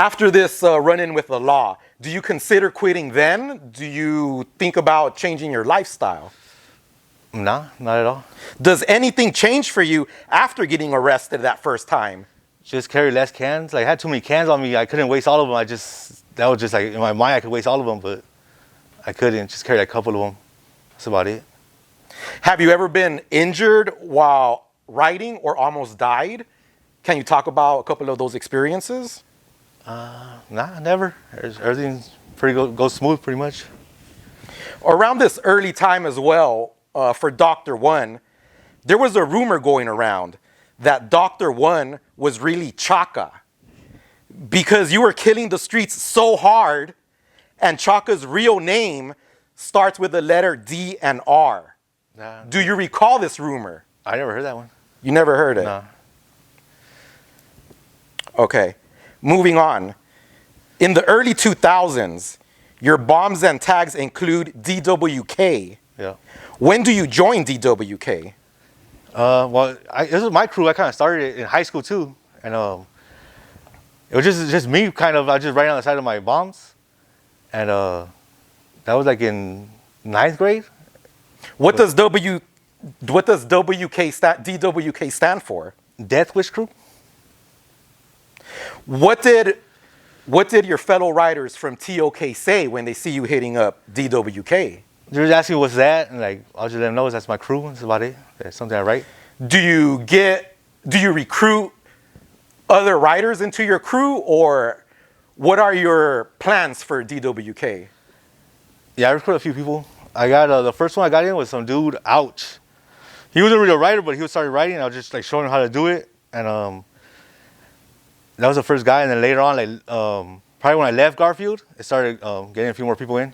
After this run-in with the law, do you consider quitting then? Do you think about changing your lifestyle? Nah, not at all. Does anything change for you after getting arrested that first time? Just carry less cans. Like, I had too many cans on me. I couldn't waste all of them. That was just like, in my mind, I could waste all of them, but I couldn't. Just carry like a couple of them. That's about it. Have you ever been injured while riding or almost died? Can you talk about a couple of those experiences? Nah, never. Everything's goes smooth pretty much. Around this early time as well, for DR1, there was a rumor going around that DR1 was really Chaka because you were killing the streets so hard, and Chaka's real name starts with the letter D and R. Nah. Do you recall this rumor? I never heard that one. You never heard it? Nah. Okay, moving on. In the early 2000s, your bombs and tags include DWK. Yeah. When do you join DWK? Well, this was my crew. I kind of started it in high school too, and it was just me kind of. I just writing on the side of my bombs, and that was like in 9th grade. What does DWK DWK stand for? Death Wish Crew. What did your fellow writers from TOK say when they see you hitting up DWK? They were asking what's that, and like I'll just let them know that's my crew. That's about it. That's something I write. Do you recruit other writers into your crew, or what are your plans for DWK? Yeah, I recruited a few people. I got the first one I got in was some dude. Ouch. He wasn't really a writer, but he started writing. I was just like showing him how to do it, and that was the first guy. And then later on, like probably when I left Garfield, it started getting a few more people in.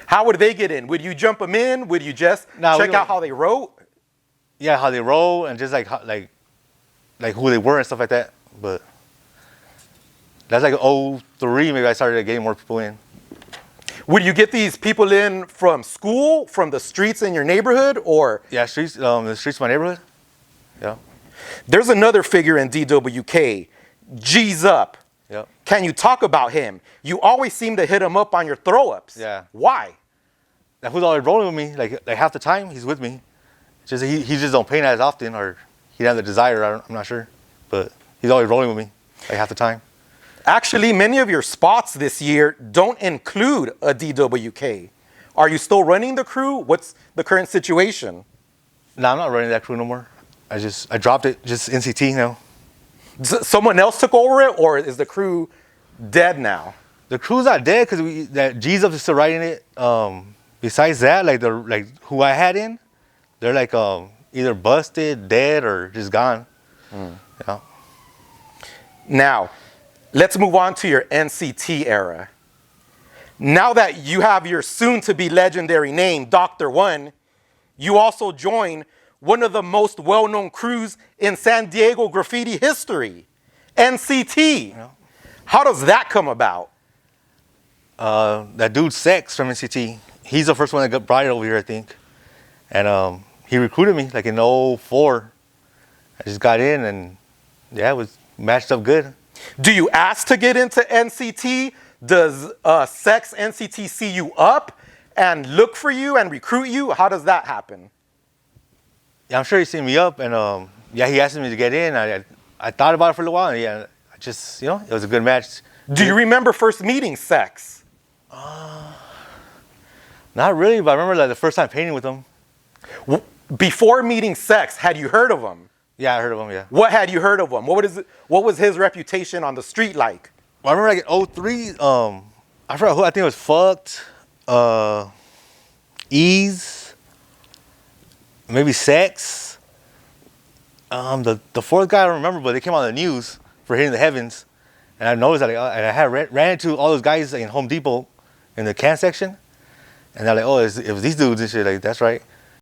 How would they get in? Would you jump them in? Would you just check out how they wrote? Yeah, how they roll and just like who they were and stuff like that. But that's like 03, maybe I started getting more people in. Would you get these people in from school, from the streets in your neighborhood, or? Yeah, streets, the streets of my neighborhood. Yeah. There's another figure in DWK, G's Up. Yep. Can you talk about him? You always seem to hit him up on your throw-ups. Yeah. Why? That who's always rolling with me. Like half the time, he's with me. Just he just don't paint as often, or he doesn't have the desire. I'm not sure, but he's always rolling with me, like half the time. Actually, many of your spots this year don't include a DWK. Are you still running the crew? What's the current situation? No, I'm not running that crew no more. I dropped it. Just NCT now. Someone else took over it, or is the crew dead now? The crew's not dead because that G's Up is still writing it. Besides that, like who I had in, they're like either busted, dead, or just gone. Yeah. Now, let's move on to your NCT era. Now that you have your soon-to-be legendary name, DR1, you also join one of the most well-known crews in San Diego graffiti history, NCT. Yeah. How does that come about? That dude Sex from NCT, he's the first one that brought it over here, I think. And he recruited me like in 04. I just got in and yeah, it was matched up good. Do you ask to get into NCT? Does Sex NCT see you up and look for you and recruit you? How does that happen? Yeah, I'm sure he seen me up, and yeah, he asked me to get in. I thought about it for a little while, and yeah, I just, it was a good match. Do you remember first meeting Sex? Not really, but I remember like the first time painting with him. Before meeting Sex, had you heard of him? Yeah, I heard of him, yeah. What had you heard of him? What was his reputation on the street like? Well, I remember like in 03, I forgot who, I think it was Fucked, Ease, maybe Sex. The fourth guy I don't remember, but they came on the news for hitting the heavens. And I noticed that, and I had ran into all those guys in Home Depot in the can section. And they're like, oh, it was these dudes and shit. Like, that's right.